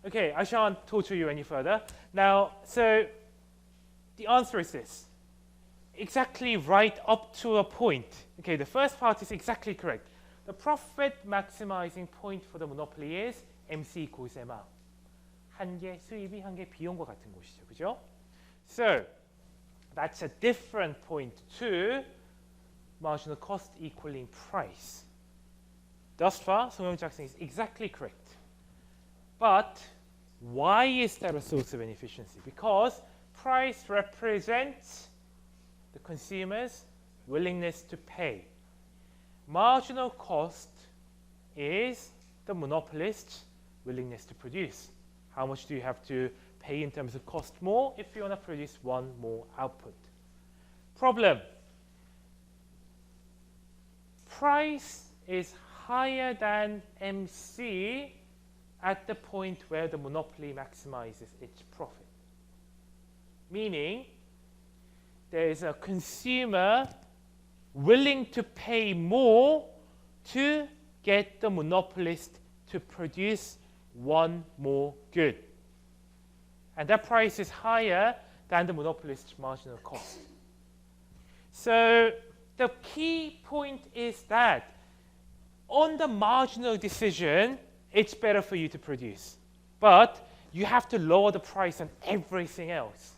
Okay, I shan't torture you any further. Now, so the answer is this. Exactly right up to a point. Okay, the first part is exactly correct. The profit maximizing point for the monopoly is MC equals MR. 한계 수입이 한계 비용과 같은 곳이죠. 그죠? So, that's a different point to marginal cost equaling price. Thus far, 송영주 학생 is exactly correct. But why is that a source of inefficiency? Because price represents the consumer's willingness to pay. Marginal cost is the monopolist's willingness to produce. How much do you have to pay in terms of cost more if you want to produce one more output? Problem. Price is higher than MC at the point where the monopoly maximizes its profit. Meaning, there is a consumer willing to pay more to get the monopolist to produce one more good. And that price is higher than the monopolist's marginal cost. So the key point is that on the marginal decision, it's better for you to produce. But you have to lower the price on everything else.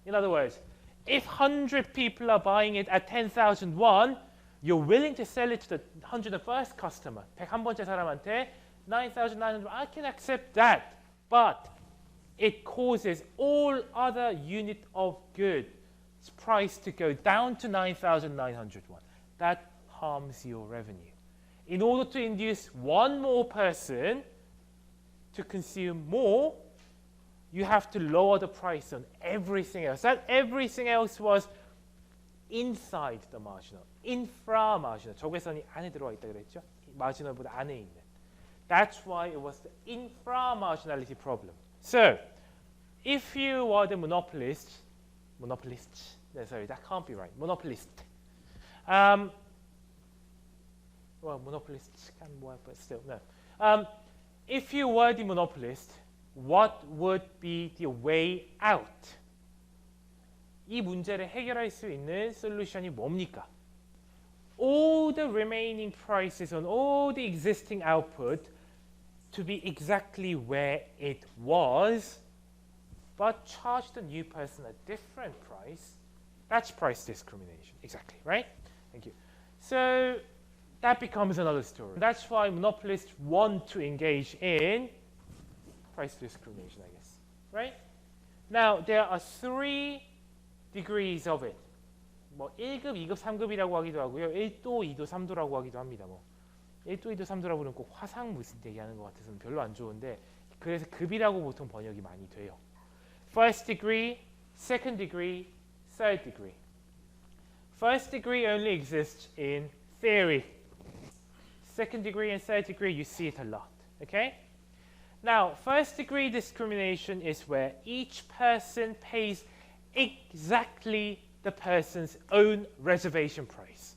In other words, if 100 people are buying it at 10,000 won, you're willing to sell it to the 101st customer. 101번째 사람한테 9,900, I can accept that. But it causes all other unit of goods price to go down to 9,900 won. That harms your revenue. In order to induce one more person to consume more, you have to lower the price on everything else. That everything else was inside the marginal, infra-marginal. 적외선이 안에 들어와 있다 그랬죠? 마지널보다 안에 있는. That's why it was the infra-marginality problem. So, if you were the monopolist, no, sorry, that can't be right. Monopolist. Well, monopolists can work, but still, no. If you were the monopolist, what would be the way out? 이 문제를 해결할 수 있는 솔루션이 뭡니까? All the remaining prices on all the existing output to be exactly where it was, but charge the new person a different price. That's price discrimination, exactly, right? Thank you. So that becomes another story. That's why monopolists want to engage in price discrimination, I guess, right? Now, there are 3 degrees of it. 뭐 1급, 2급, 3급이라고 하기도 하고요. 1도, 2도, 3도라고 하기도 합니다. 뭐 1도, 2도, 3도라고 하면 꼭 화상 무슨 얘기하는 것 같아서 별로 안 좋은데 그래서 급이라고 보통 번역이 많이 돼요. First degree, second degree, third degree. First degree only exists in theory. Second degree and third degree, you see it a lot, okay? Now, first degree discrimination is where each person pays exactly the person's own reservation price.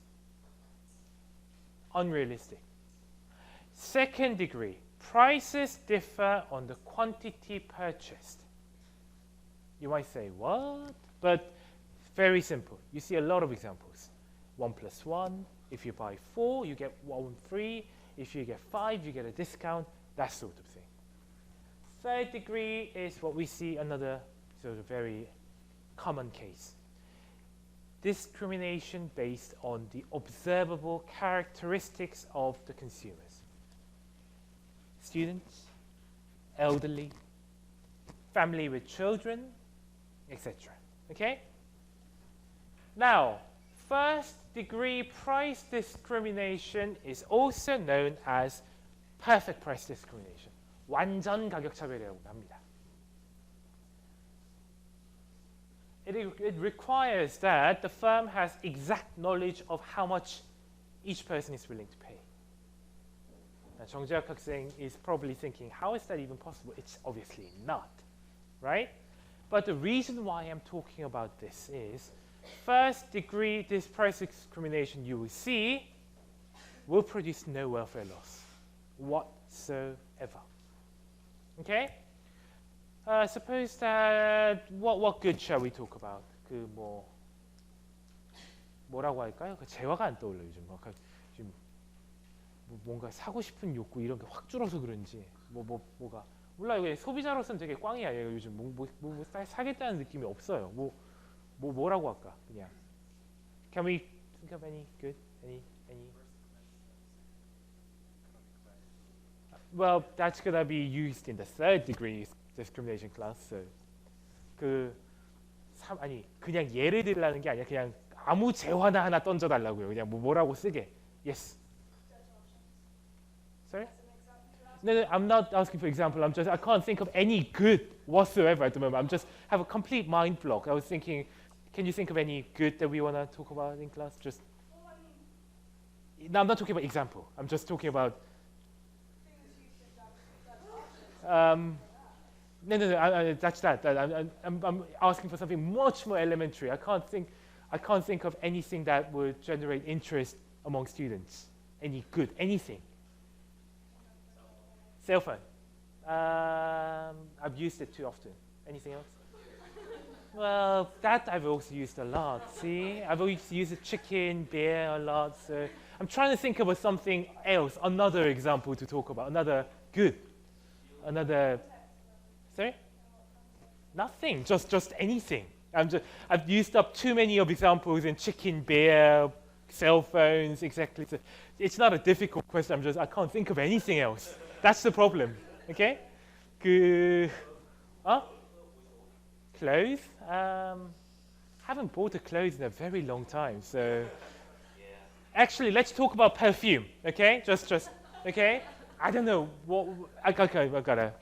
Unrealistic. Second degree, prices differ on the quantity purchased. You might say, what? But very simple. You see a lot of examples. 1 + 1. If you buy 4, you get 1 free. If you get 5, you get a discount. That sort of thing. Third degree is what we see another sort of very common case. Discrimination based on the observable characteristics of the consumers. Students, elderly, family with children, etc. Okay? Now, first degree price discrimination is also known as perfect price discrimination. 완전 가격 차별이라고 합니다. It requires that the firm has exact knowledge of how much each person is willing to pay. Now, 정재학 학생 is probably thinking, how is that even possible? It's obviously not, right? But the reason why I'm talking about this is first degree this price discrimination you will see will produce no welfare loss whatsoever. Okay? Suppose that what good shall we talk about? 뭐라고 할까요? 재화가 안 떠올려 요즘. 지금 뭔가 사고 싶은 욕구 이런 게 확 줄어서 그런지 뭐가 몰라요. 소비자로서는 되게 꽝이야. 얘가 요즘 사겠다는 느낌이 없어요. 뭐라고 할까? 그냥. Can we think of any good? Any? Well, that's gonna be used in the third degree discrimination class. So 그냥 예를 들라는 게 아니라 그냥 아무 재화나 하나 던져달라고요. 그냥 뭐라고 쓰게. Yes. Sorry? No, I'm not asking for example. I can't think of any good whatsoever at the moment. I'm just have a complete mind block. I was thinking, can you think of any good that we want to talk about in class? No, I'm not talking about example. I'm just talking about. No, that's that. I'm asking for something much more elementary. I can't think of anything that would generate interest among students. Any good, anything. Cell phone. I've used it too often. Anything else? Well, that I've also used a lot. See, I've always used a chicken, beer a lot. So I'm trying to think of something else, another example to talk about, another good, another. Sorry? Nothing. Just anything. I've used up too many of examples in chicken, beer, cell phones. Exactly. So it's not a difficult question. I can't think of anything else. That's the problem. Okay? Clothes? Haven't bought a clothes in a very long time. So actually, let's talk about perfume. Okay? Just okay? I don't know what I gotta,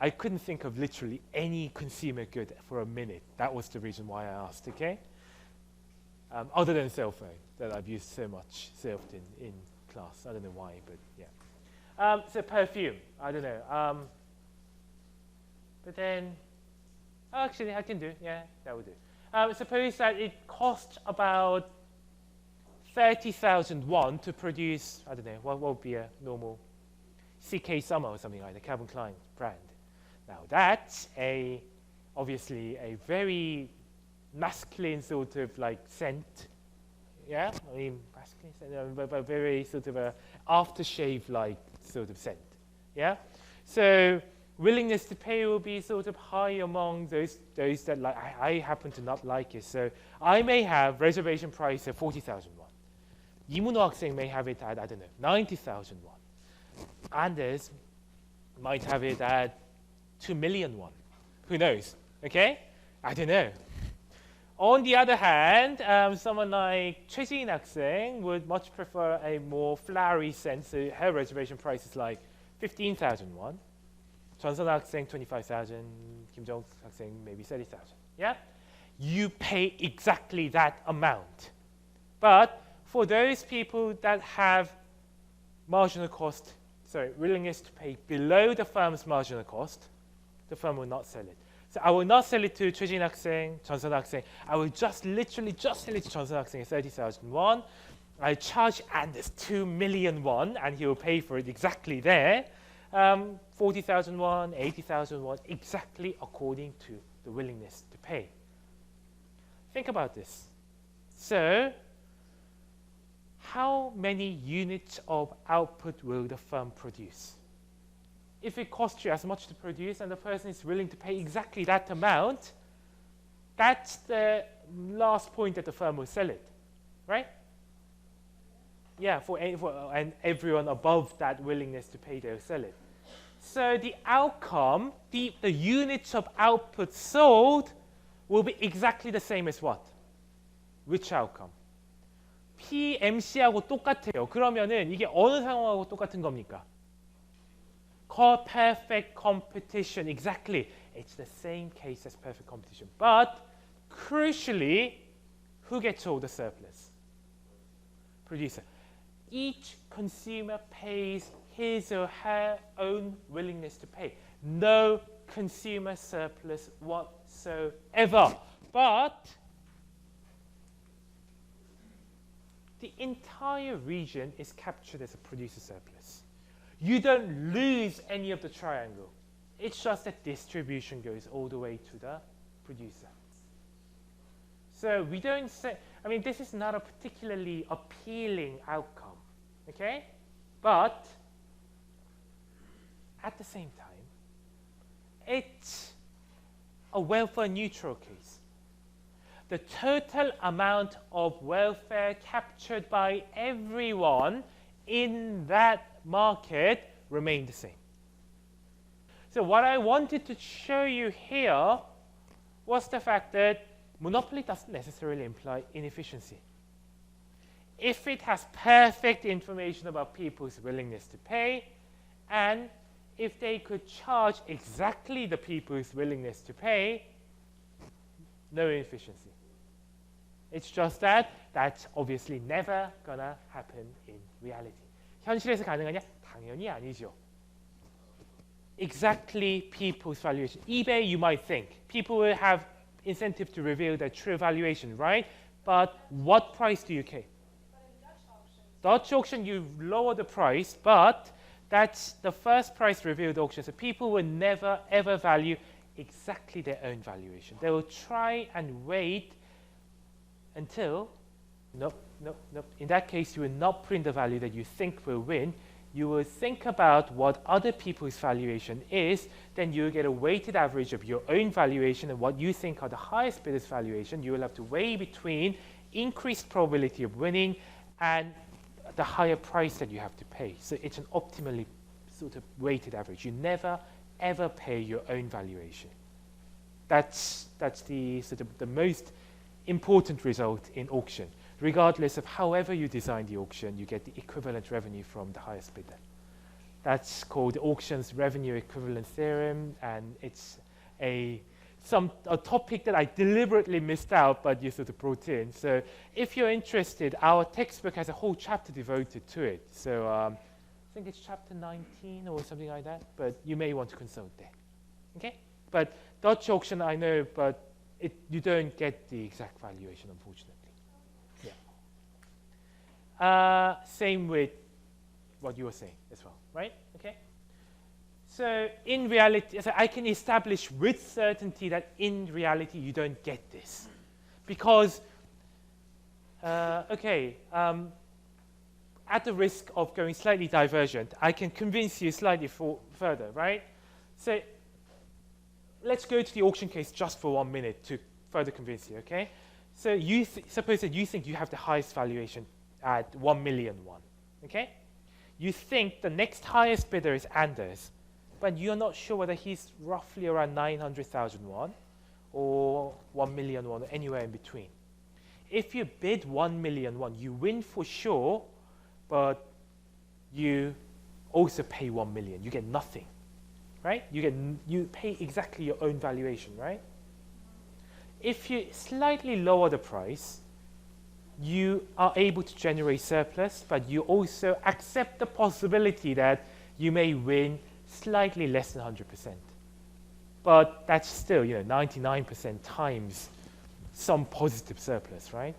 I couldn't think of literally any consumer good for a minute. That was the reason why I asked, okay? Other than cell phone that I've used so often in class. I don't know why, but yeah. So perfume, I don't know. But then, actually I can do, yeah, that would do. Suppose that it costs about 30,000 won to produce, I don't know, what would be a normal CK Summer or something like the Calvin Klein brand. Now that's obviously a very masculine sort of like scent, yeah. I mean masculine scent, but very sort of a aftershave like sort of scent, yeah. So willingness to pay will be sort of high among those that like. I happen to not like it, so I may have reservation price at 40,000 won. 이문호 학생 may have it at I don't know 90,000 won. Others might have it at 2 million won. Who knows? Okay? I don't know. On the other hand, someone like 최지인 학생 would much prefer a more flowery scent. So her reservation price is like 15,000 won. 전선 학생 25,000. 김정욱 학생 maybe 30,000. Yeah? You pay exactly that amount. But for those people that have marginal cost, willingness to pay below the firm's marginal cost, the firm will not sell it. So I will not sell it to 최진 학생, 전선 학생. I will literally sell it to 전선 학생 at 30,000 won. I charge Anders 2 million won, and he will pay for it exactly there. 40,000 won, 80,000 won, exactly according to the willingness to pay. Think about this. So, how many units of output will the firm produce? If it costs you as much to produce and the person is willing to pay exactly that amount, that's the last point that the firm will sell it, right? Yeah, and everyone above that willingness to pay, they'll sell it. So the outcome, the units of output sold will be exactly the same as what? Which outcome? PMC하고 똑같아요. 그러면은 이게 어느 상황하고 똑같은 겁니까? Perfect competition, exactly. It's the same case as perfect competition. But crucially, who gets all the surplus? Producer. Each consumer pays his or her own willingness to pay. No consumer surplus whatsoever. But the entire region is captured as a producer surplus. You don't lose any of the triangle. It's just that distribution goes all the way to the producer. So we don't say, I mean, this is not a particularly appealing outcome, okay? But at the same time, it's a welfare neutral case. The total amount of welfare captured by everyone in that market remained the same. So what I wanted to show you here was the fact that monopoly doesn't necessarily imply inefficiency. If it has perfect information about people's willingness to pay, and if they could charge exactly the people's willingness to pay, no inefficiency. It's just that that's obviously never gonna happen in reality. 현실에서 가능하냐? 당연히 아니죠. Exactly people's valuation. eBay, you might think. People will have incentive to reveal their true valuation, right? But what price do you pay? Dutch auction, you lower the price, but that's the first price revealed auction. So people will never, ever value exactly their own valuation. They will try and wait until, nope. In that case, you will not print the value that you think will win. You will think about what other people's valuation is, then you will get a weighted average of your own valuation and what you think are the highest bidder's valuation. You will have to weigh between increased probability of winning and the higher price that you have to pay. So it's an optimally sort of weighted average. You never, ever pay your own valuation. That's the sort of the most important result in auction. Regardless of however you design the auction, you get the equivalent revenue from the highest bidder. That's called the auction's revenue equivalent theorem, and it's a topic that I deliberately missed out, but you sort of brought in. So if you're interested, our textbook has a whole chapter devoted to it. So I think it's chapter 19 or something like that, but you may want to consult there. Okay? But Dutch auction, I know, but you don't get the exact valuation, unfortunately. Same with what you were saying as well, right? Okay. So in reality, so I can establish with certainty that in reality you don't get this, because at the risk of going slightly divergent, I can convince you slightly further, right? So let's go to the auction case just for 1 minute to further convince you, okay? So you suppose that you think you have the highest valuation at 1 million won, okay? You think the next highest bidder is Anders, but you're not sure whether he's roughly around 900,000 won or 1 million won or anywhere in between. If you bid 1 million won, you win for sure, but you also pay 1 million. You get nothing, right? You pay exactly your own valuation, right? If you slightly lower the price, you are able to generate surplus, but you also accept the possibility that you may win slightly less than 100%. But that's still, 99% times some positive surplus, right?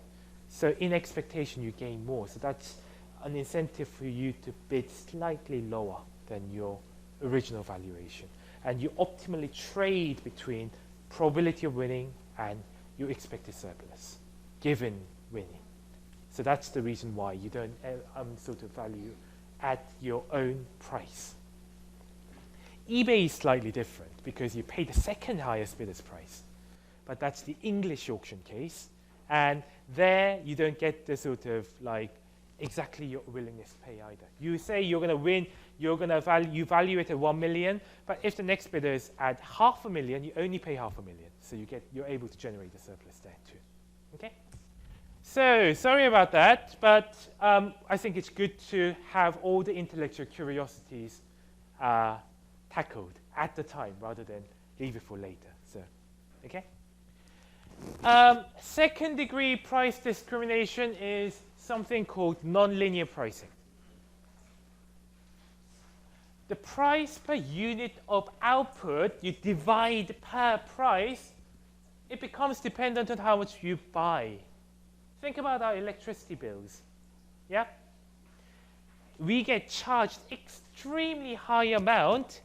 So in expectation, you gain more. So that's an incentive for you to bid slightly lower than your original valuation. And you optimally trade between probability of winning and your expected surplus, given winning. So that's the reason why you don't sort of value at your own price. eBay is slightly different because you pay the second highest bidder's price. But that's the English auction case. And there you don't get the sort of like exactly your willingness to pay either. You say you're going to win, you value it at 1 million, but if the next bidder is at 500,000, you only pay 500,000. So you're able to generate a surplus there too. Okay? So sorry about that, but I think it's good to have all the intellectual curiosities tackled at the time rather than leave it for later. So, okay. Second degree price discrimination is something called nonlinear pricing. The price per unit of output you divide per price, it becomes dependent on how much you buy. Think about our electricity bills. Yeah? We get charged extremely high amount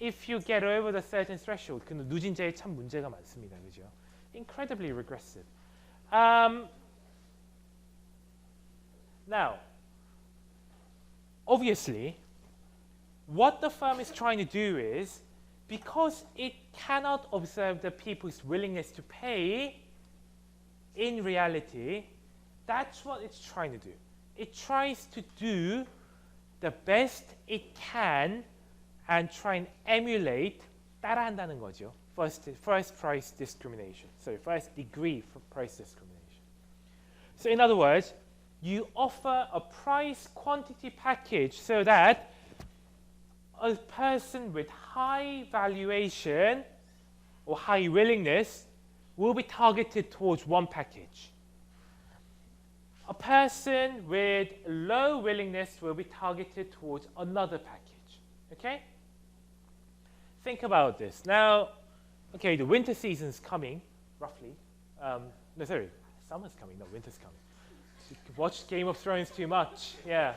if you get over the certain threshold, 그 누진제에 참 문제가 많습니다. 그죠? Incredibly regressive. Now, obviously, what the firm is trying to do is, because it cannot observe the people's willingness to pay, in reality, that's what it's trying to do. It tries to do the best it can and try and emulate, 따라한다는 거죠. First price discrimination. Sorry, first degree for price discrimination. So in other words, you offer a price quantity package so that a person with high valuation or high willingness will be targeted towards one package. A person with low willingness will be targeted towards another package. Okay? Think about this. Now, okay, the winter season's coming, roughly. No, sorry, summer's coming, not winter's coming. You watched Game of Thrones too much. Yeah.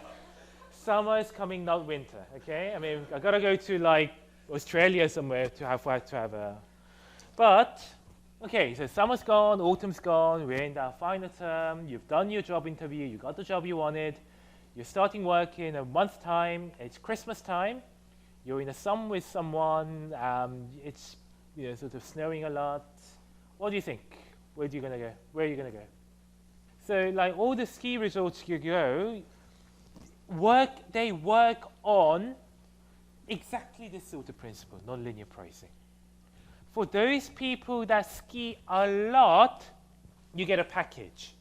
Summer is coming, not winter. Okay? I mean, I gotta go to like Australia somewhere to have a. But okay, so summer's gone, autumn's gone. We're in the final term. You've done your job interview. You got the job you wanted. You're starting work in a month's time. It's Christmas time. You're in a sun with someone. It's sort of snowing a lot. What do you think? Where are you gonna go? Where are you gonna go? So like all the ski resorts you go, they work on exactly this sort of principle, non-linear pricing. For those people that ski a lot, you get a package.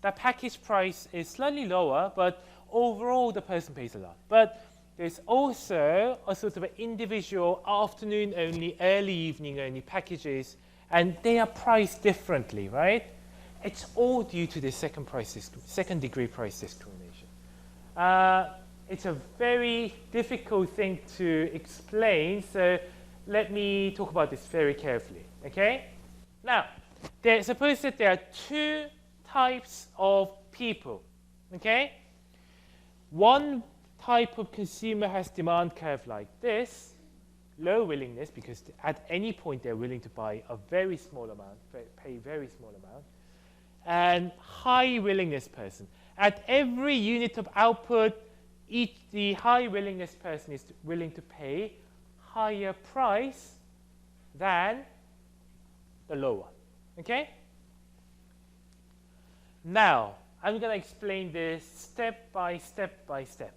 That package price is slightly lower, but overall the person pays a lot. But there's also a sort of an individual afternoon only, early evening only packages, and they are priced differently, right? It's all due to this second degree price discrimination. It's a very difficult thing to explain, so let me talk about this very carefully, okay? Now, suppose that there are two types of people, okay? One type of consumer has demand curve like this, low willingness, because at any point they're willing to buy a very small amount, pay very small amount, and high willingness person. At every unit of output, the high willingness person is willing to pay higher price than the low one. Okay? Now, I'm going to explain this step by step by step.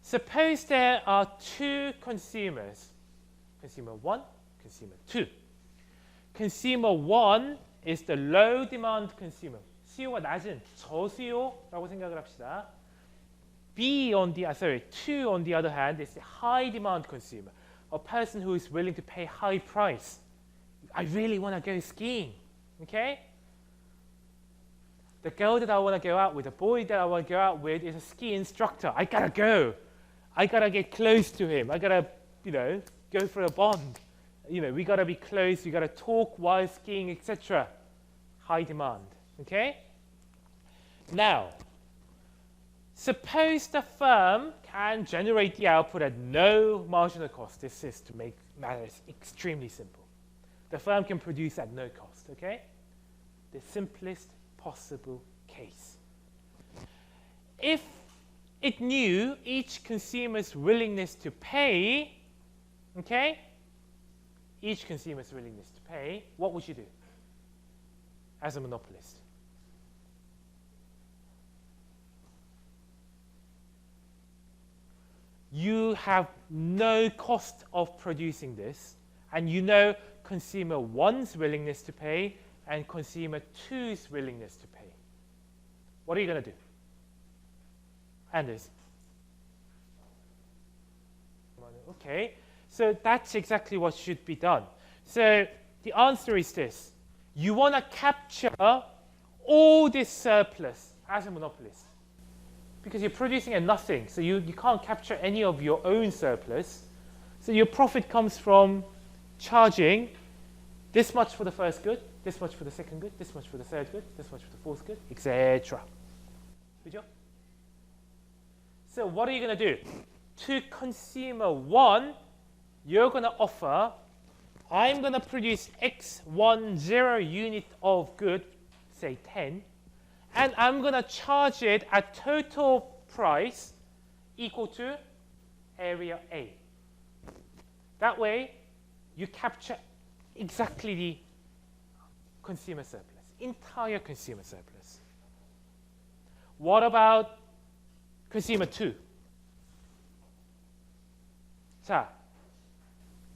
Suppose there are two consumers, consumer 1, consumer 2. Consumer 1 is the low demand consumer. 수요가 낮은 저수요라고 생각을 합시다. 2 on the other hand is the high demand consumer, a person who is willing to pay high price. I really want to go skiing, okay? The girl that I want to go out with, the boy that I want to go out with is a ski instructor. I gotta go. I gotta get close to him. I gotta, go for a bond. We gotta be close. We gotta talk while skiing, etc. High demand, okay? Now, suppose the firm can generate the output at no marginal cost. This is to make matters extremely simple. The firm can produce at no cost, okay? The simplest possible case. If it knew each consumer's willingness to pay, okay? Each consumer's willingness to pay, what would you do as a monopolist? You have no cost of producing this, and you know consumer 1's willingness to pay and consumer 2's willingness to pay. What are you going to do? Anders. Okay, so that's exactly what should be done. So the answer is this. You want to capture all this surplus as a monopolist because you're producing at nothing, so you can't capture any of your own surplus. So your profit comes from charging this much for the first good, this much for the second good, this much for the third good, this much for the fourth good, etc. 그죠? So what are you going to do? To consumer 1, you're going to offer, I'm going to produce X10 unit of good, say 10, and I'm going to charge it at total price equal to area A. That way, you capture exactly the consumer surplus, entire consumer surplus. What about consumer 2? 자,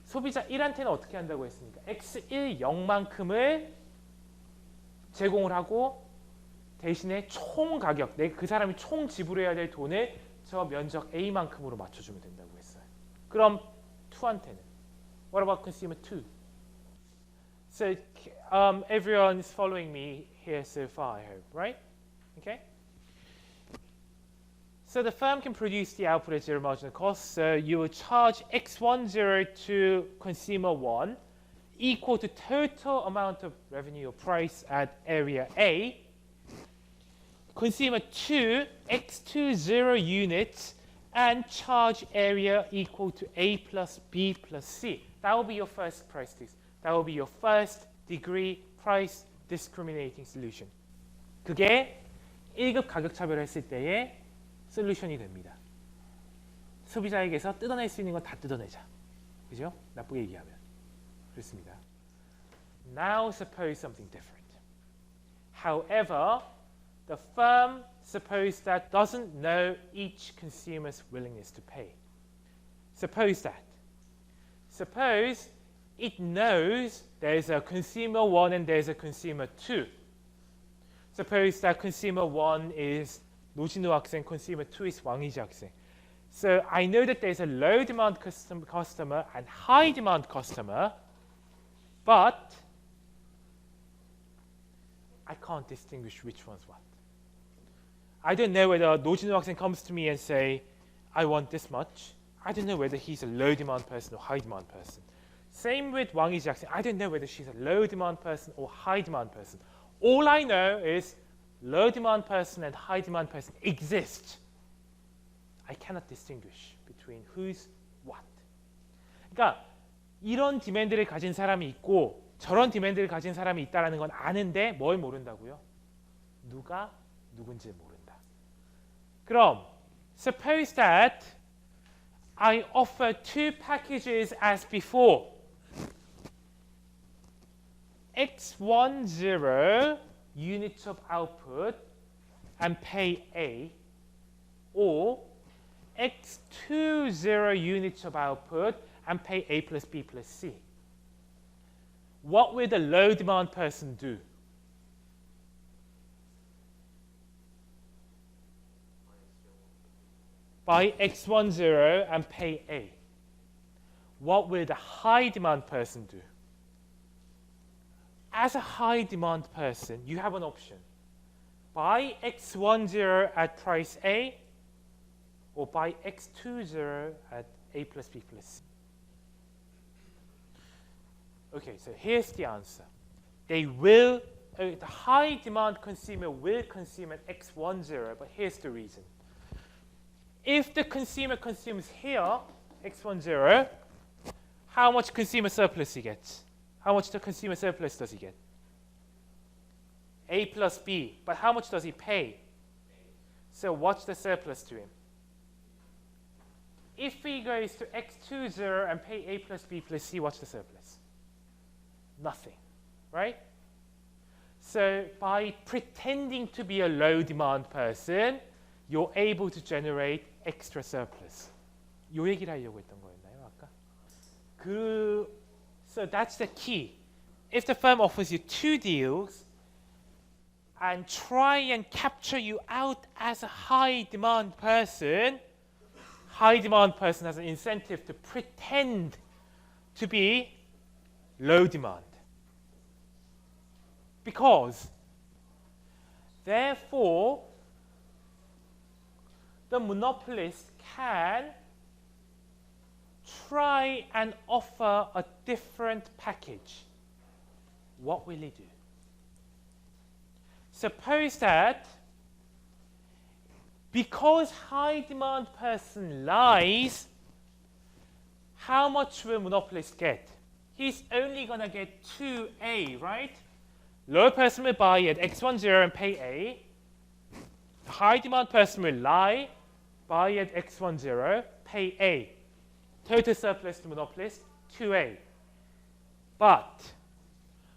소비자 1한테는 어떻게 한다고 했습니까? X1 0만큼을 제공을 하고 대신에 총 가격, 그 사람이 총 지불해야 될 돈을 저 면적 A만큼으로 맞춰주면 된다고 했어요. 그럼 2한테는 What about consumer 2? So everyone is following me here so far, I hope, right? Okay. So the firm can produce the output at zero marginal cost. So you will charge X10 to consumer 1 equal to total amount of revenue or price at area A. Consumer 2, X20 units and charge area equal to A plus B plus C. That will be your first price test. That will be your first degree price discriminating solution. 그게 1급 가격 차별했을 때의 솔루션이 됩니다. 소비자에게서 뜯어낼 수 있는 건 다 뜯어내자. 그죠? 나쁘게 얘기하면. 그렇습니다. Now suppose something different. However, the firm suppose that doesn't know each consumer's willingness to pay. Suppose that. Suppose it knows there's a consumer 1 and there's a consumer 2. Suppose that consumer 1 is 노진우 학생, consumer 2 is 왕이지 학생. So I know that there's a low demand customer and high demand customer, but I can't distinguish which one's what. I don't know whether 노진우 학생 comes to me and say, I want this much. I don't know whether he's a low demand person or high demand person. Same with 왕이지 학생. I don't know whether she's a low demand person or high demand person. All I know is low demand person and high demand person exist. I cannot distinguish between who's what. 그러니까 이런 디맨드를 가진 사람이 있고 저런 디맨드를 가진 사람이 있다는 건 아는데 뭘 모른다고요? 누가 누군지 모른다. 그럼 suppose that I offer two packages as before. X10 units of output and pay A, or X20 units of output and pay A plus B plus C. What will the low demand person do? Buy X10 and pay A. What will the high demand person do? As a high demand person, you have an option. Buy X10 at price A, or buy X20 at A plus B plus C. Okay, so here's the answer. They will, the high demand consumer will consume at X10, but here's the reason. If the consumer consumes here, X10, how much consumer surplus he gets? How much the consumer surplus does he get? A plus B. But how much does he pay? So what's the surplus to him? If he goes to X20 and pay A plus B plus C, what's the surplus? Nothing, right? So by pretending to be a low demand person, you're able to generate extra surplus. 요 얘기를 하려고 했던 거였나요, 아까? So that's the key. If the firm offers you two deals and try and capture you out as a high demand person has an incentive to pretend to be low demand. Because, therefore, the monopolist can try and offer a different package. What will he do? Suppose that because high demand person lies, how much will monopolist get? He's only going to get 2A, right? Low person will buy at X10 and pay A. The high demand person will buy at X10, pay A. Total surplus to monopolist, 2A. But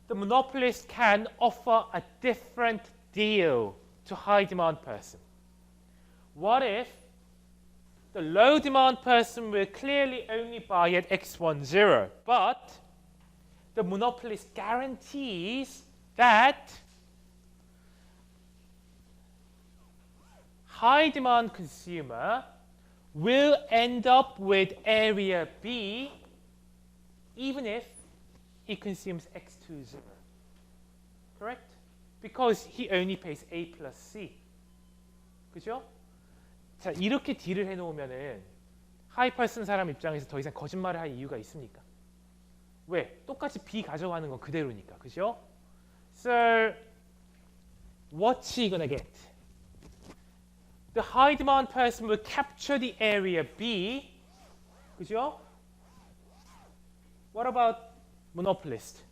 the monopolist can offer a different deal to high demand person. What if the low demand person will clearly only buy at X10, but the monopolist guarantees that high demand consumer will end up with area B even if he consumes X20. Correct? Because he only pays A plus C. 그죠? 자, 이렇게 딜을 해놓으면은 하이퍼 쓴 사람 입장에서 더 이상 거짓말을 할 이유가 있습니까? 왜? 똑같이 B 가져가는 건 그대로니까. 그죠? So, what's he gonna get? The high demand person will capture the area B. 그죠? What about monopolist?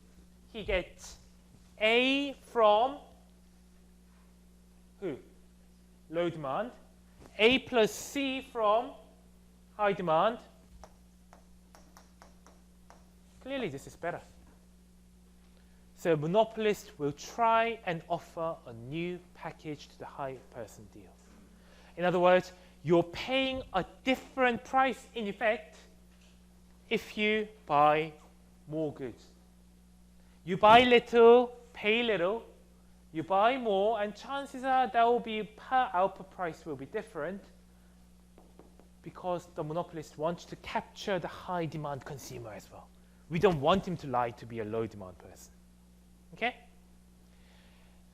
He gets A from who? Low demand. A plus C from high demand. Clearly, this is better. So monopolist will try and offer a new package to the high person deal. In other words, you're paying a different price in effect if you buy more goods. You buy little, pay little. You buy more, and chances are that will be per output price will be different because the monopolist wants to capture the high demand consumer as well. We don't want him to lie to be a low demand person. Okay?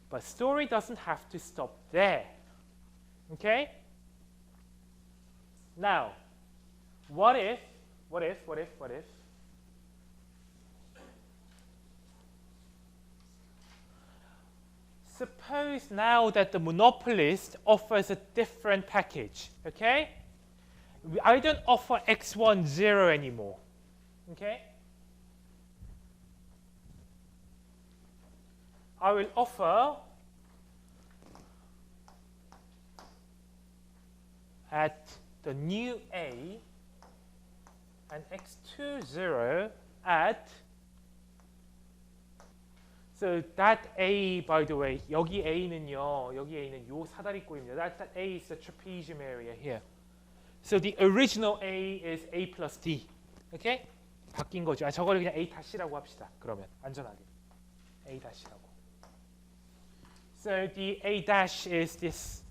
But story doesn't have to stop there. Okay? Now, what if suppose now that the monopolist offers a different package, okay? I don't offer X10 anymore, okay? I will offer at the new A and X20 at, so that A, by the way, 여기 A는 요 사다리꼴입니다. That A is the trapezium area here. So the original A is A plus D. Okay? 바뀐 거죠. 저거를 그냥 A 다시라고 합시다. 그러면 안전하게. A 다시라고. So the A dash is this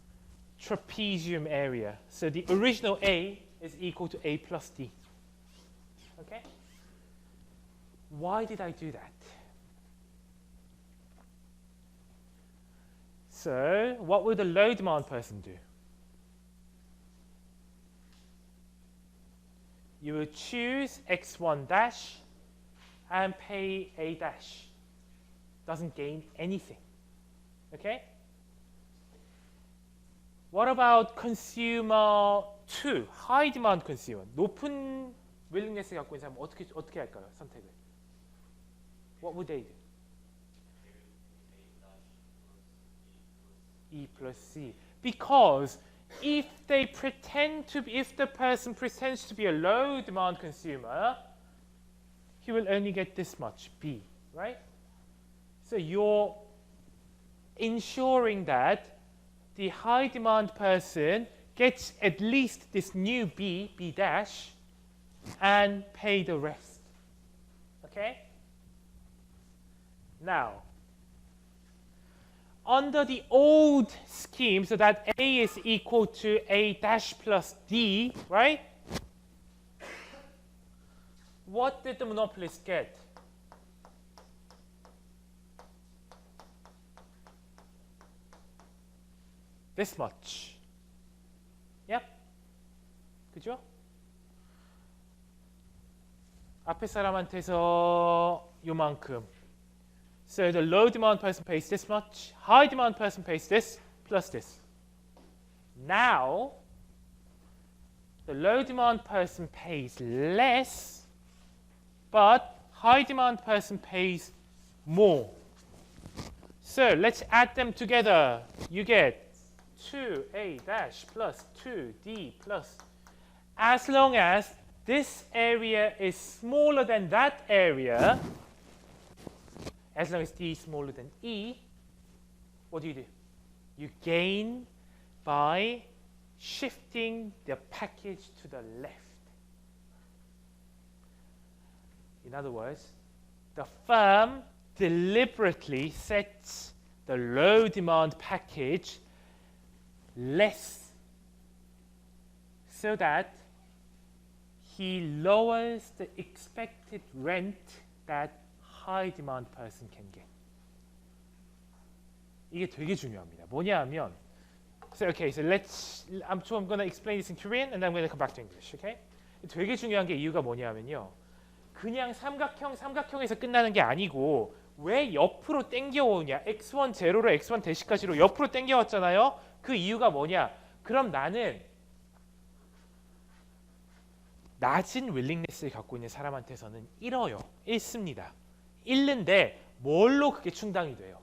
trapezium area. So the original A is equal to A plus D. Okay? Why did I do that? So what will the low demand person do? You will choose X1 dash and pay A dash. Doesn't gain anything. Okay? What about consumer 2, high demand consumer? 높은 willingness 갖고 있는 사람은 어떻게 할까요? 선택을. What would they do? E plus C. Because if the person pretends to be a low demand consumer, he will only get this much, B, right? So you're ensuring that the high demand person gets at least this new B, B dash, and pay the rest. Okay? Now, under the old scheme, so that A is equal to A dash plus D, right? What did the monopolist get? This much. Yep. 그죠? 앞에 사람한테서 요만큼. So the low demand person pays this much, high demand person pays this, plus this. Now, the low demand person pays less but high demand person pays more. So let's add them together. You get 2A dash plus 2D plus. As long as this area is smaller than that area, as long as D is smaller than E, what do? You gain by shifting the package to the left. In other words, the firm deliberately sets the low demand package less so that he lowers the expected rent that high demand person can get. 이게 되게 중요합니다. 뭐냐 하면, so I'm going to explain this in Korean and then I'm going to come back to English. Okay? 되게 중요한 게 이유가 뭐냐 하면요. 그냥 삼각형에서 끝나는 게 아니고 왜 옆으로 땡겨오냐. x1 제로로 x1 대시까지로 옆으로 땡겨왔잖아요. 그 이유가 뭐냐. 그럼 나는 낮은 윌링네스를 갖고 있는 사람한테서는 잃습니다. 잃는데 뭘로 그게 충당이 돼요?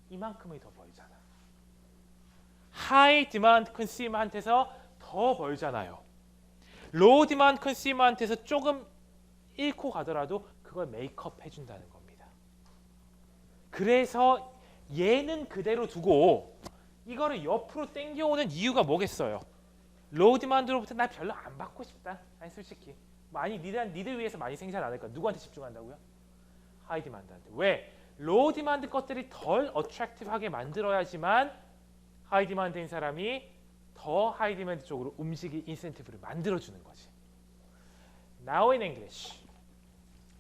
이만큼이 더 벌잖아. 하이 디만드 컨슈머한테서 더 벌잖아요. 로우 디만드 컨슈머한테서 조금 잃고 가더라도 그걸 메이크업 해준다는 겁니다. 그래서 얘는 그대로 두고 이거를 옆으로 땡겨오는 이유가 뭐겠어요? 로우 디만드로부터 나 별로 안 받고 싶다. 아니 솔직히 많이 니들 위해서 많이 생산 안 할 거야. 누구한테 집중한다고요? 하이 디만드한테. 왜? 로우 디만드 것들이 덜 어트랙티브하게 만들어야지만 하이 디만드인 사람이 더 하이 디만드 쪽으로 움직일 인센티브를 만들어주는 거지. Now in English,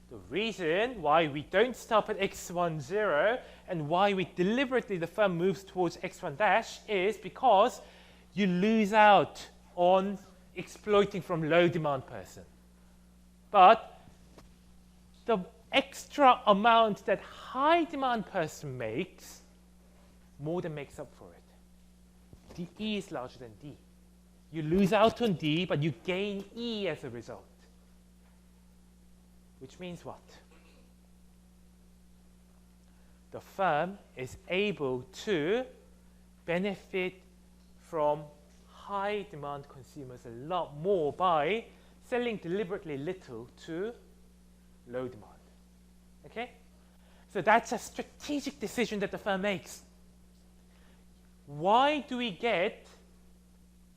the reason why we don't stop at x1 0 and why we deliberately the firm moves towards x1 dash is because you lose out on exploiting from low demand person. But the extra amount that high demand person makes more than makes up for it. The E is larger than D. You lose out on D, but you gain E as a result. Which means what? The firm is able to benefit from high demand consumers a lot more by selling deliberately little to low demand. Okay? So that's a strategic decision that the firm makes. Why do we get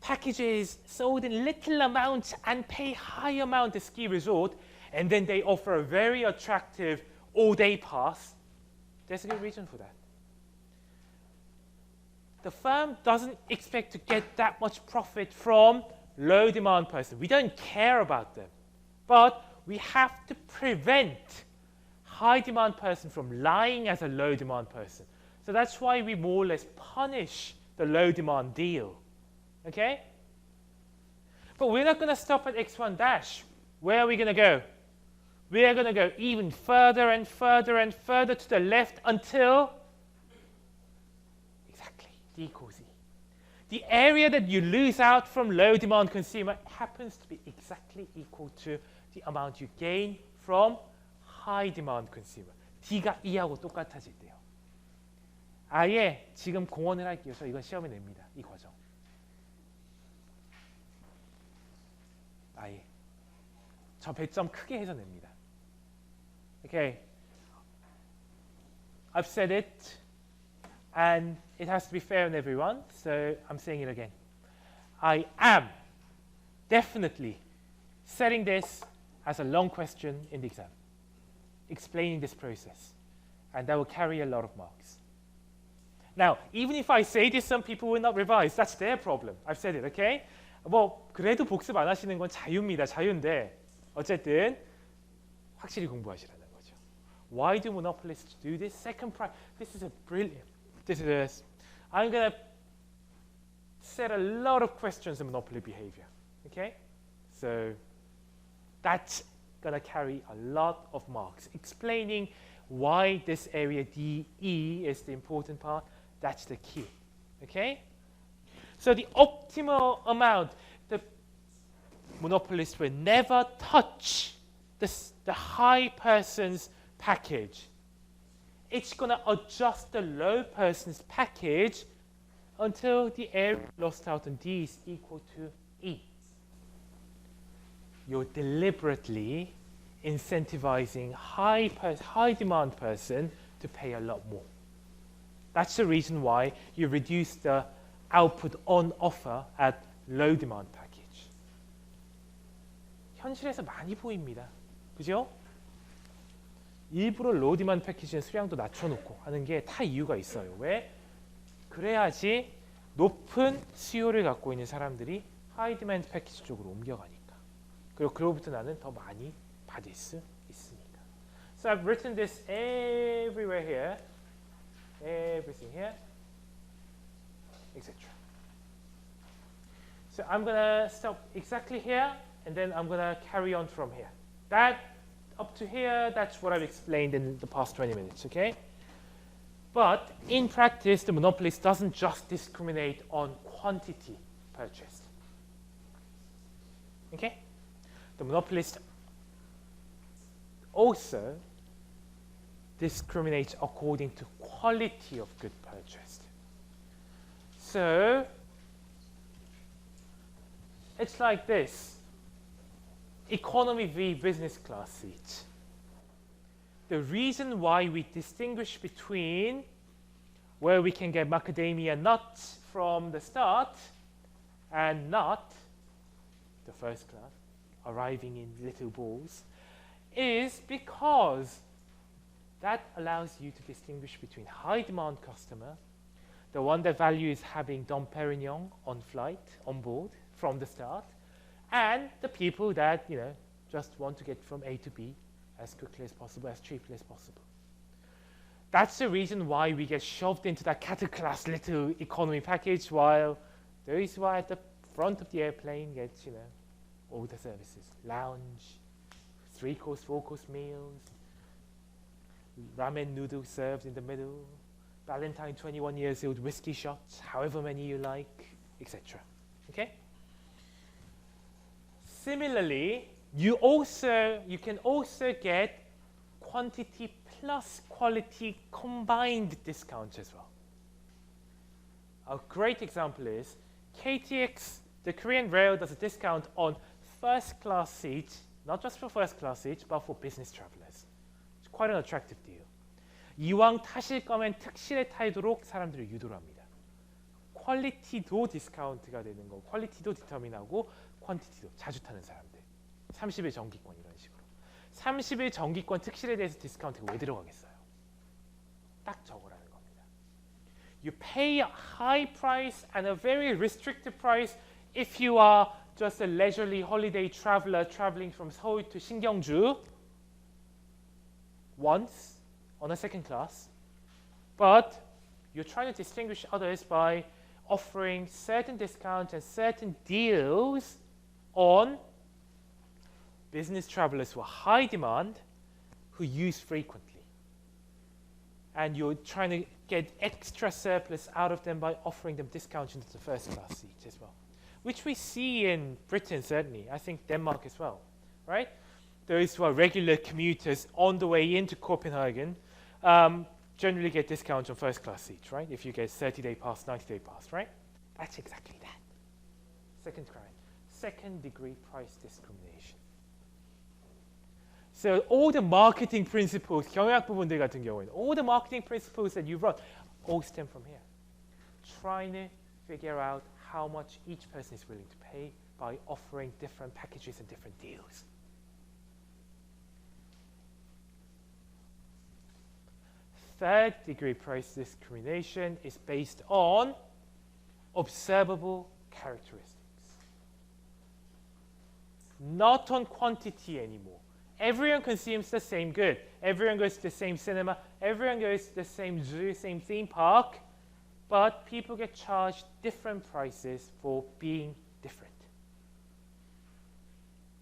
packages sold in little amounts and pay high amount at ski resort, and then they offer a very attractive all-day pass? There's a good reason for that. The firm doesn't expect to get that much profit from low demand person. We don't care about them. But we have to prevent high demand person from lying as a low demand person. So that's why we more or less punish the low demand deal. Okay? But we're not going to stop at x1 dash. Where are we going to go? We are going to go even further and further and further to the left until exactly D equals E. The area that you lose out from low demand consumer happens to be exactly equal to the amount you gain from high demand consumer. D가 E하고 똑같아질 때요. 아예 지금 공언을 할게요. 저 이건 시험에 냅니다. 이 과정. 아예 저 배점 크게 해서 냅니다. Okay. I've said it and it has to be fair on everyone, so I'm saying it again. I am definitely setting this as a long question in the exam, explaining this process, and that will carry a lot of marks. Now, even if I say this, some people will not revise. That's their problem. I've said it, okay? 뭐 그래도 복습 안 하시는 건 자유입니다. 자유인데 어쨌든 확실히 공부하시라는 거죠. Why do monopolists do this? Second price. This is a brilliant. I'm going to set a lot of questions on monopoly behavior. Okay? So that's going to carry a lot of marks. Explaining why this area DE is the important part, that's the key. Okay? So the optimal amount, the monopolist will never touch the high person's package. It's going to adjust the low person's package until the area lost out on D is equal to E. You're deliberately incentivizing high demand person to pay a lot more. That's the reason why you reduce the output on offer at low demand package. 현실에서 많이 보입니다. 그죠? 일부러 로우 디만드 패키지는 수량도 낮춰놓고 하는 게 다 이유가 있어요. 왜? 그래야지 높은 수요를 갖고 있는 사람들이 하이 디만드 패키지 쪽으로 옮겨가니까. 그리고 그로부터 나는 더 많이 받을 수 있으니까. So I've written this everywhere here. Everything here. Etc. So I'm going to stop exactly here and then I'm going to carry on from here. That up to here, that's what I've explained in the past 20 minutes, okay? But in practice, the monopolist doesn't just discriminate on quantity purchased. Okay? The monopolist also discriminates according to quality of good purchased. So it's like this. Economy v business class seats. The reason why we distinguish between where we can get macadamia nuts from the start and not the first class arriving in little balls is because that allows you to distinguish between high demand customer, the one that values having Dom Perignon on flight, on board from the start, and the people that, you know, just want to get from A to B as quickly as possible, as cheaply as possible. That's the reason why we get shoved into that cattle class little economy package, while those who are at the front of the airplane get, you know, all the services. Lounge, 3-course, 4-course meals, ramen noodles served in the middle, Valentine 21 years old whiskey shots, however many you like, etc. Okay? Similarly, you can also get quantity plus quality combined discounts as well. A great example is KTX, the Korean Rail, does a discount on first class seats, not just for first class seats, but for business travelers. It's quite an attractive deal. 이왕 타실 거면 특실에 타도록 사람들을 유도를 합니다. 퀄리티도 디스카운트가 되는 거, 퀄리티도 디터민하고 퀀티티도 자주 타는 사람들. 30일 정기권 이런 식으로. 30일 정기권 특실에 대해서 디스카운트가 왜 들어가겠어요? 딱 저거라는 겁니다. You pay a high price and a very restricted price if you are just a leisurely holiday traveler traveling from Seoul to 신경주 once on a second class. But you're trying to distinguish others by offering certain discounts and certain deals on business travelers who are high demand, who use frequently. And you're trying to get extra surplus out of them by offering them discounts into the first class seats as well, which we see in Britain certainly, I think Denmark as well, right? Those who are regular commuters on the way into Copenhagen generally get discounts on first class seats, right? If you get 30-day pass, 90-day pass, right? That's exactly that. Second crime. Second degree price discrimination. So all the marketing principles, 경영학 부분들 같은 경우에는, all the marketing principles that you run all stem from here. Trying to figure out how much each person is willing to pay by offering different packages and different deals. Third degree price discrimination is based on observable characteristics. Not on quantity anymore. Everyone consumes the same good. Everyone goes to the same cinema. Everyone goes to the same zoo, same theme park. But people get charged different prices for being different.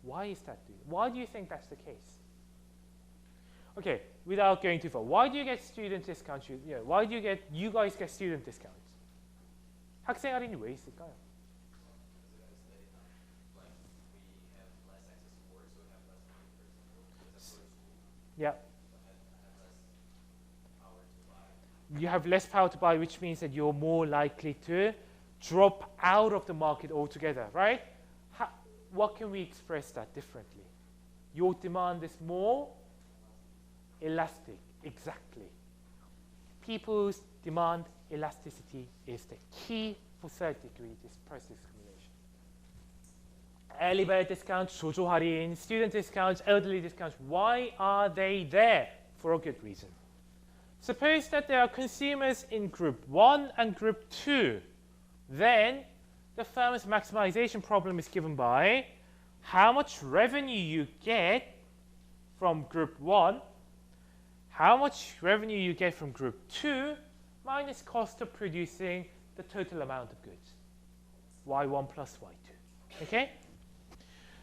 Why is that? Why do you think that's the case? Okay, without going too far, why do you get student discounts? Why do you guys get student discounts? 학생 할인이 왜 있을까요? Yeah. You have less power to buy, which means that you're more likely to drop out of the market altogether, right? What can we express that differently? Your demand is more elastic, exactly. People's demand elasticity is the key for third degree price discrimination. Early bird discounts, 조조 할인, student discounts, elderly discounts, why are they there? For a good reason. Suppose that there are consumers in group 1 and group 2. Then the firm's maximization problem is given by how much revenue you get from group 1, how much revenue you get from group 2, minus cost of producing the total amount of goods. Y1 plus Y2. Okay?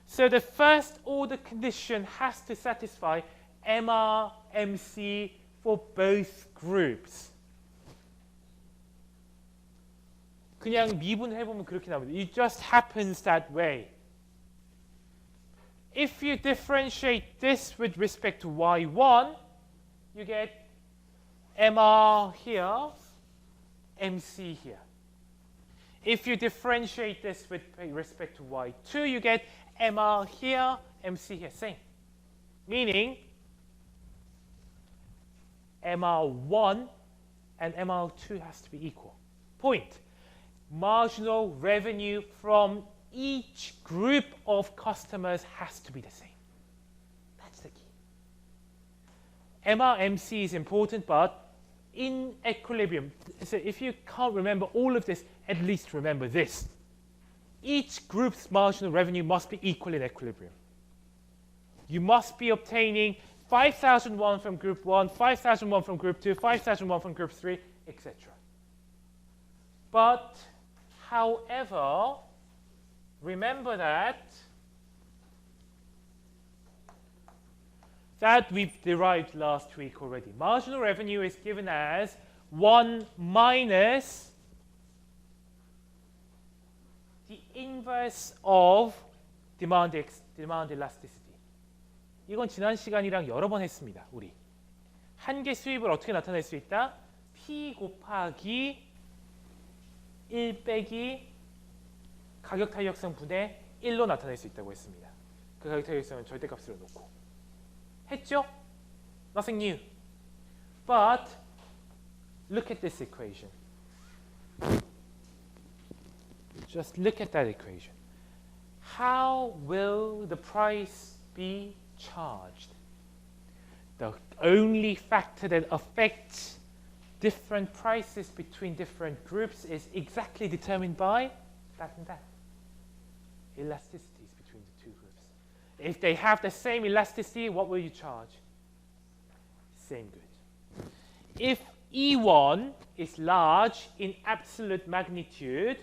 So the first order condition has to satisfy MR, MC for both groups. 그냥 미분해보면 그렇게 나옵니다. It just happens that way. If you differentiate this with respect to Y1, you get MR here, MC here. If you differentiate this with respect to Y2, you get MR here, MC here, same. Meaning, MR1 and MR2 has to be equal. Point. Marginal revenue from each group of customers has to be the same. That's the key. MRMC is important, but in equilibrium. So if you can't remember all of this, at least remember this. Each group's marginal revenue must be equal in equilibrium. You must be obtaining 5,001 from group 1, 5,001 from group 2, 5,001 from group 3, etc. But, however, remember that we've derived last week already. Marginal revenue is given as 1 minus the inverse of demand elasticity. 이건 지난 시간이랑 여러 번 했습니다. 우리 한 개 수입을 어떻게 나타낼 수 있다? P 곱하기 1 빼기 가격 탄력성 분의 1로 나타낼 수 있다고 했습니다. 그 가격 탄력성은 절대값으로 놓고 했죠? Nothing new. But look at this equation. Just look at that equation. How will the price be charged? The only factor that affects different prices between different groups is exactly determined by that and that. Elasticities between the two groups. If they have the same elasticity, what will you charge? Same good. If E1 is large in absolute magnitude,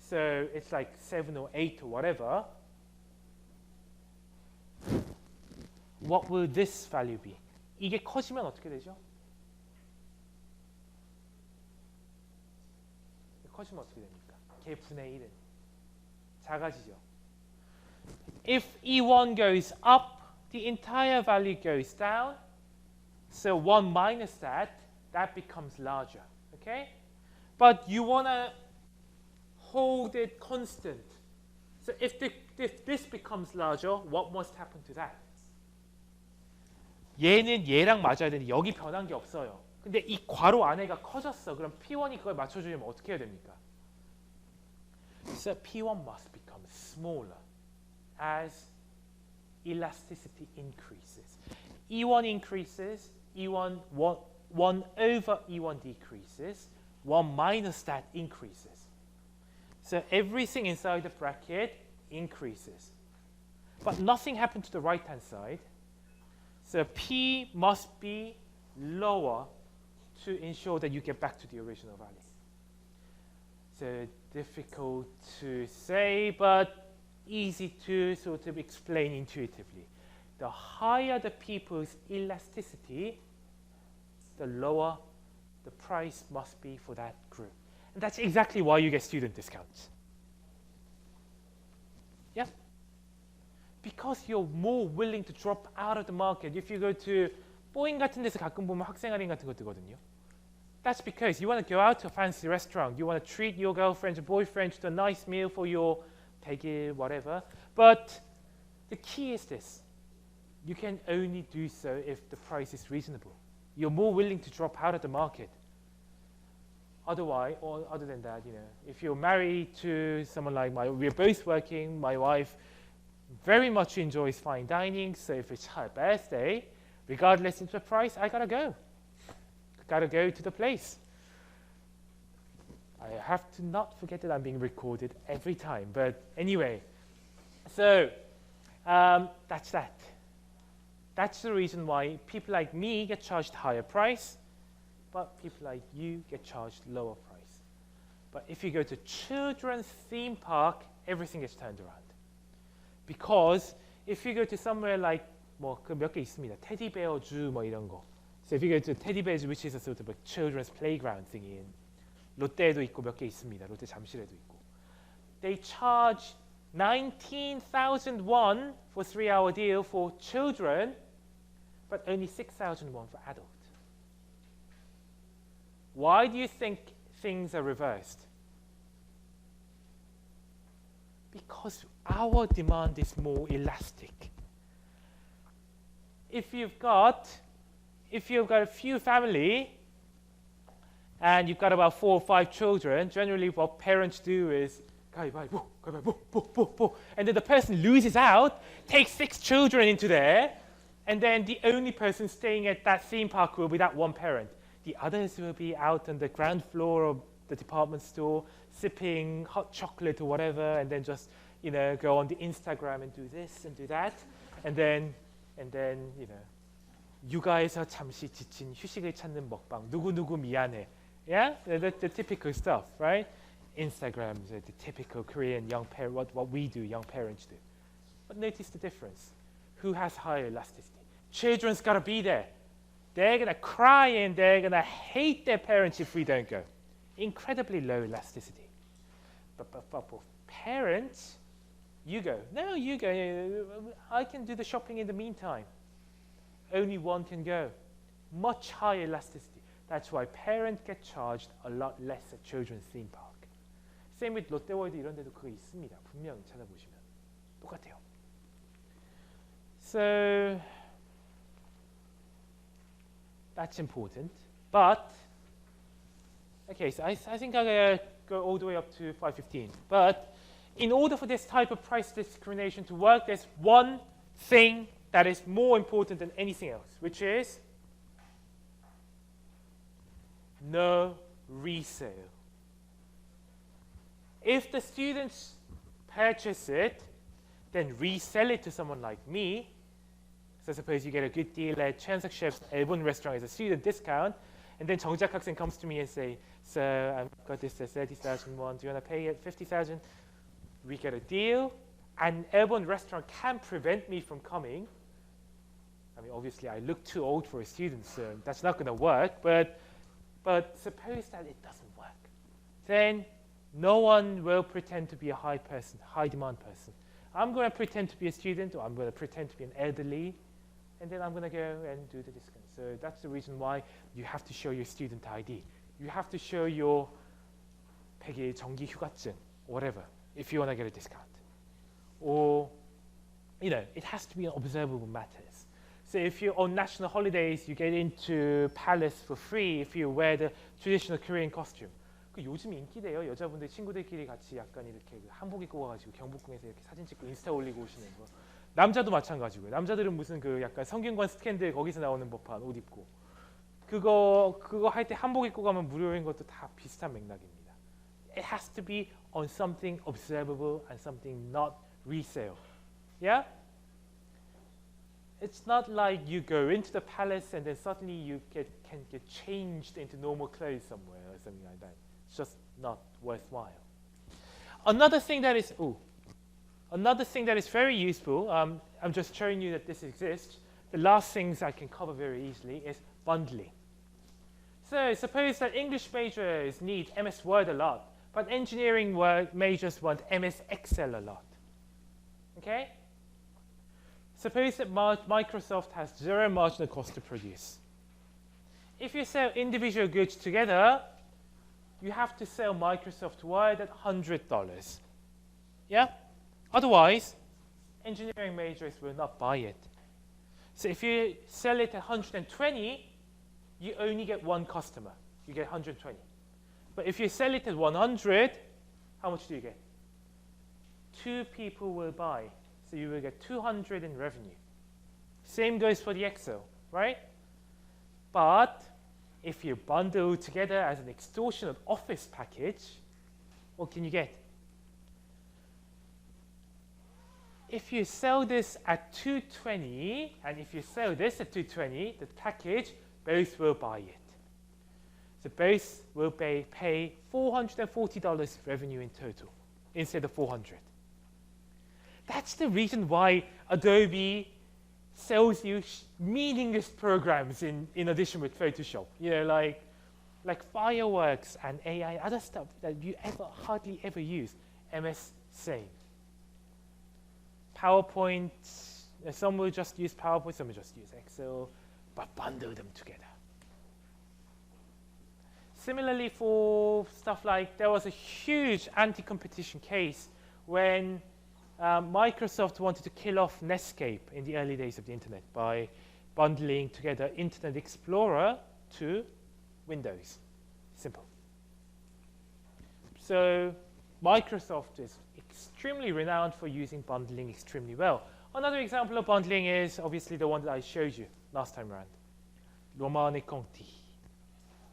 so it's like 7 or 8 or whatever, what will this value be? 이게 커지면 어떻게 되죠? 커지면 어떻게 됩니까? K 분의 1은 작아지죠. If E1 goes up, the entire value goes down. So 1 minus that becomes larger. Okay? But you want to hold it constant. So if this becomes larger, what must happen to that? 얘는 얘랑 맞아야 되는데 여기 변한 게 없어요. 근데 이 괄호 안에가 커졌어. 그럼 P1이 그걸 맞춰주려면 어떻게 해야 됩니까? So P1 must become smaller as elasticity increases. E1 increases, E1 1 over E1 decreases, 1 minus that increases. So everything inside the bracket increases. But nothing happened to the right-hand side. So P must be lower to ensure that you get back to the original value. So difficult to say, but easy to sort of explain intuitively. The higher the people's elasticity, the lower the price must be for that group. And that's exactly why you get student discounts. Yeah? because you're more willing to drop out of the market. If you go to 뽀잉 같은 데서 가끔 보면 학생 할인 같은 거 뜨거든요. That's because you want to go out to a fancy restaurant. You want to treat your girlfriend or boyfriend to a nice meal for your 100일, whatever. But the key is this. You can only do so if the price is reasonable. You're more willing to drop out of the market. Otherwise, or other than that, if you're married to someone like we're both working, my wife very much enjoys fine dining, so if it's her birthday, regardless of the price, I gotta go. Gotta go to the place. I have to not forget that I'm being recorded every time. But anyway, so that's that. That's the reason why people like me get charged higher price, but people like you get charged lower price. But if you go to children's theme park, everything is turned around. Because if you go to somewhere like 몇 개 있습니다. 테디 베어 주 이런 거. So if you go to Teddy Bear, which is a sort of a children's playground thingy, 롯데에도 있고 몇 개 있습니다. 롯데 잠실에도 있고. They charge 19,000 won for 3-hour deal for children, but only 6,000 won for adult. Why do you think things are reversed? Because our demand is more elastic. If you've got a few family and you've got about 4 or 5 children, generally what parents do is 가위바위보, and then the person loses out, takes 6 children into there, and then the only person staying at that theme park will be that one parent. The others will be out on the ground floor of the department store sipping hot chocolate or whatever, and then just go on the Instagram and do this and do that, and then 육아에서 잠시 지친 휴식을 찾는 먹방. 누구 미안해. Yeah? The typical stuff, right? Instagram, the typical Korean young parent, what we do, young parents do. But notice the difference. Who has higher elasticity? Children's got to be there. They're going to cry and they're going to hate their parents if we don't go. Incredibly low elasticity. But for parents, you go. No, you go. I can do the shopping in the meantime. Only one can go. Much higher elasticity. That's why parents get charged a lot less at children's theme park. Same with 롯데월드 이런 데도 그거 있습니다. 분명히 찾아보시면 똑같아요. So that's important. But okay, so I think I'm gonna go all the way up to 515. But in order for this type of price discrimination to work, there's one thing that is more important than anything else, which is no resale. If the students purchase it, then resell it to someone like me. So suppose you get a good deal at Chansak Chef's Elbon restaurant as a student discount, and then 정작 학생 comes to me and say, "Sir, I've got this at 30,000 won. Do you want to pay it 50,000?" We get a deal. An Elbon restaurant can prevent me from coming. I mean, obviously, I look too old for a student, so that's not going to work. But suppose that it doesn't work, then no one will pretend to be a high demand person. I'm going to pretend to be a student, or I'm going to pretend to be an elderly, and then I'm going to go and do the discount. So that's the reason why you have to show your student ID. You have to show your 100일 정기 휴가증, whatever, if you want to get a discount. Or, it has to be an observable matters. So if you're on national holidays, you get into palace for free if you wear the traditional Korean costume. 요즘 인기돼요. 여자분들 친구들끼리 같이 약간 이렇게 한복 입고 와가지고 경복궁에서 이렇게 사진 찍고 인스타 올리고 오시는 거. 남자도 마찬가지고요. 남자들은 무슨 그 약간 성균관 스캔들 거기서 나오는 법한 옷 입고 그거 할 때 한복 입고 가면 무료인 것도 다 비슷한 맥락입니다. It has to be on something observable and something not resale. Yeah? It's not like you go into the palace and then suddenly you can get changed into normal clothes somewhere or something like that. It's just not worthwhile. Another thing that is very useful, I'm just showing you that this exists. The last things I can cover very easily is bundling. So suppose that English majors need MS Word a lot, but engineering majors want MS Excel a lot. Okay? Suppose that Microsoft has zero marginal cost to produce. If you sell individual goods together, you have to sell Microsoft Word at $100. Yeah? Otherwise, engineering majors will not buy it. So if you sell it at 120, you only get one customer. You get 120. But if you sell it at 100, how much do you get? 2 people will buy. So you will get 200 in revenue. Same goes for the Excel, right? But if you bundle together as an extortionate Office package, what can you get? If you sell this at 220, and if you sell this at 220, the package, both will buy it. So both will pay $440 revenue in total instead of 400. That's the reason why Adobe sells you meaningless programs in addition with Photoshop. You know, like fireworks and AI, other stuff that you hardly ever use. MS, same. PowerPoint, some will just use PowerPoint, some will just use Excel, but bundle them together. Similarly, for stuff like, there was a huge anti-competition case when Microsoft wanted to kill off Netscape in the early days of the internet by bundling together Internet Explorer to Windows. Simple. So Microsoft is extremely renowned for using bundling extremely well. Another example of bundling is obviously the one that I showed you last time around. Romane Conti.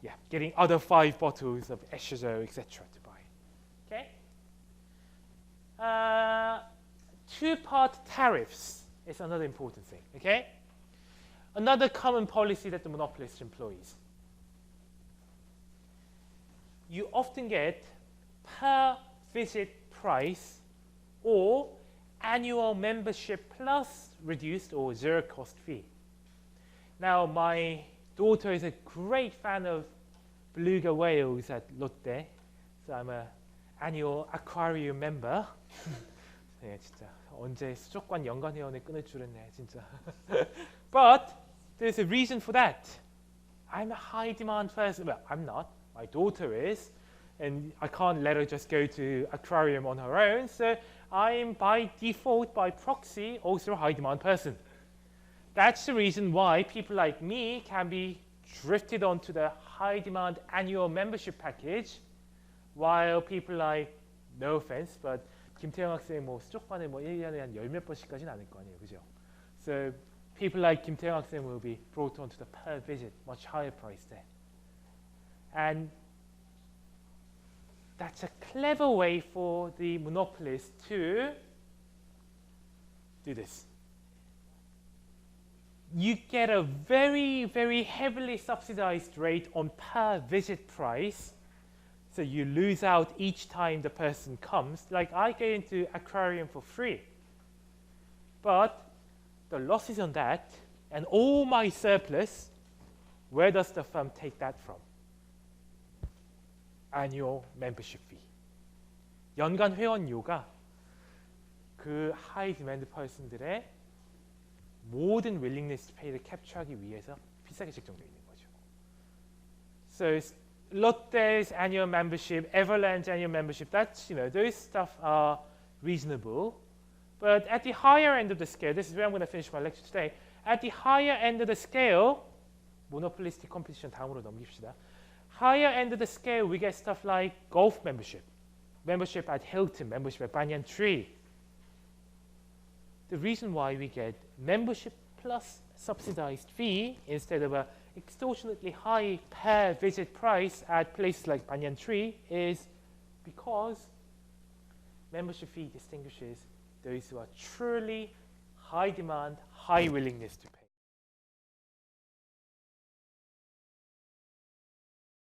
Yeah, getting other 5 bottles of Eschazo, etc. to buy. Okay? 2-part tariffs is another important thing. Okay? Another common policy that the monopolist employs. You often get per visit price or annual membership plus reduced or zero cost fee. Now, my daughter is a great fan of beluga whales at Lotte, so I'm an annual aquarium member. 네, 진짜 언제 수족관 연간회원에 끊을 줄은 진짜. But there's a reason for that. I'm a high demand person. Well, I'm not. My daughter is. And I can't let her just go to aquarium on her own. So I'm by default, by proxy, also a high demand person. That's the reason why people like me can be drifted onto the high demand annual membership package, while people like, no offense, but 김태형 학생 뭐 수족관에 뭐 1년에 한 10몇 번씩까지는 않을 거 아니에요, 그죠? So people like 김태형 학생 will be brought onto the per visit, much higher price there. And that's a clever way for the monopolist to do this. You get a very, very heavily subsidized rate on per visit price, so you lose out each time the person comes. Like I go into aquarium for free, but the losses on that and all my surplus, where does the firm take that from? Annual membership fee. 연간 회원료가 그 high demand person들의 모든 willingness to pay를 캡처하기 위해서 비싸게 책정되어 있는 거죠. So Lotte's annual membership, Everland's annual membership, that's, you know, those stuff are reasonable. But at the higher end of the scale, this is where I'm going to finish my lecture today. At the higher end of the scale, monopolistic competition 다음으로 넘깁시다. Higher end of the scale, we get stuff like golf membership, membership at Hilton, membership at Banyan Tree. The reason why we get membership plus subsidized fee instead of a extortionately high per visit price at places like Banyan Tree is because membership fee distinguishes those who are truly high demand, high willingness to pay.